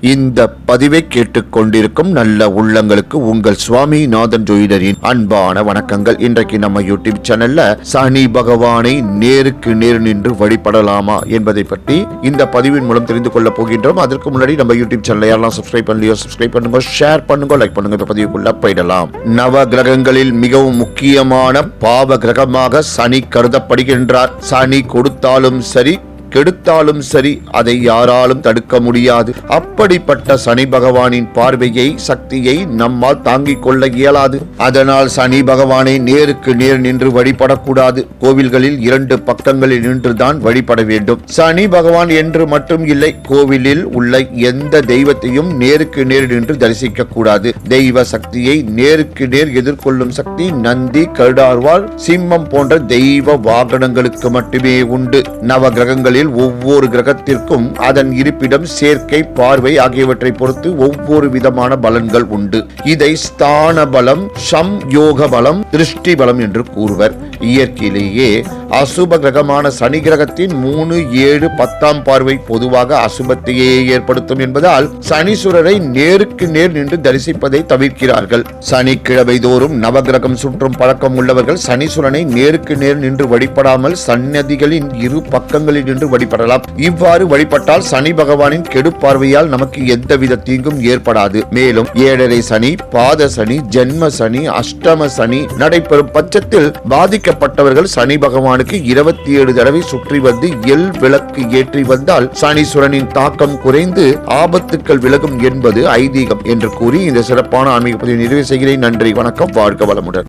இந்த பதிவை கேட்டுக்கொண்டிருக்கும் நல்ல உள்ளங்களுக்கு உங்கள் சுவாமிநாதன் ஜோதிடரின் அன்பான வணக்கங்கள். இன்றைக்கு நம்ம யூடியூப் சேனல்ல சனி பகவானை நேருக்கு நேர் நின்று வழிபடலாமா என்பதை பற்றி இந்த பதிவின் மூலம் தெரிந்து கொள்ள போகின்றோம். அதற்கு முன்னாடி நம்ம யூடியூப் சேனல் யாரெல்லாம் சப்ஸ்கிரைப் பண்ணலையோ சப்ஸ்கிரைப் பண்ணுங்க, ஷேர் பண்ணுங்க, லைக் பண்ணுங்க. இந்த பதிவுக்குள்ள போயிடலாம். நவ கிரகங்களில் மிகவும் முக்கியமான பாவ கிரகமாக சனி கருதப்படுகின்றார். சனி கொடுத்தாலும் சரி கெடுத்தாலும் சரி அதை யாராலும் தடுக்க முடியாது. அப்படிப்பட்ட சனி பகவானின் பார்வையை சக்தியை நம்மால் தாங்கிக் கொள்ள இயலாது. அதனால் சனி பகவானை நேருக்கு நேர் நின்று வழிபடக்கூடாது. கோவில்களில் 2 பக்கங்களில் நின்றுதான் வழிபட வேண்டும். சனி பகவான் என்று மட்டும் இல்லை, கோவிலில் உள்ள எந்த தெய்வத்தையும் நேருக்கு நேர் நின்று தரிசிக்க கூடாது. தெய்வ சக்தியை நேருக்கு நேர் எதிர்கொள்ளும் சக்தி நந்தி, கருடாழ்வார், சிம்மம் போன்ற தெய்வ வாகனங்களுக்கு மட்டுமே உண்டு. நவ கிரகங்களில் ஒவ்வொரு கிரகத்திற்கும் அதன் இருப்பிடம், சேர்க்கை, பார்வை ஆகியவற்றை பொறுத்து ஒவ்வொரு விதமான பலன்கள் உண்டு. இதை ஸ்தான பலம், சம்யோக பலம், திருஷ்டி பலம் என்று கூறுவர். இயற்கையிலேயே அசுப கிரகமான சனி கிரகத்தின் 3, 7, 10ஆம் பார்வை பொதுவாக அசுபத்தையே ஏற்படுத்தும் என்பதால் சனீஸ்வரரை நேருக்கு நேர் நின்று தரிசிப்பதை தவிர்க்கிறார்கள். சனிக்கிழமை தோறும் நவகிரகம் சுற்றும் பழக்கம் உள்ளவர்கள் சனீஸ்வரனை நேருக்கு நேர் நின்று வழிபடாமல் சன்னதிகளின் 2 பக்கங்களில் நின்று வழிபடலாம். இவ்வாறு வழிபட்டால் சனி பகவானின் கெடு பார்வையால் நமக்கு எந்தவித தீங்கும் ஏற்படாது. மேலும் 7.5 சனி, பாத சனி, ஜென்ம சனி, அஷ்டம சனி நடைபெறும் பட்சத்தில் பாதிக்கப்பட்டவர்கள் சனி பகவானுக்கு 27 தடவை சுற்றி வந்து எல் விளக்கு ஏற்றி வந்தால் சனீஸ்வரனின் தாக்கம் குறைந்து ஆபத்துக்கள் விலகும் என்பது ஐதீகம் என்று கூறி இந்த சிறப்பான ஆன்மீக பதிவை நிறைவு செய்கிறேன். நன்றி, வணக்கம், வாழ்க வளமுடன்.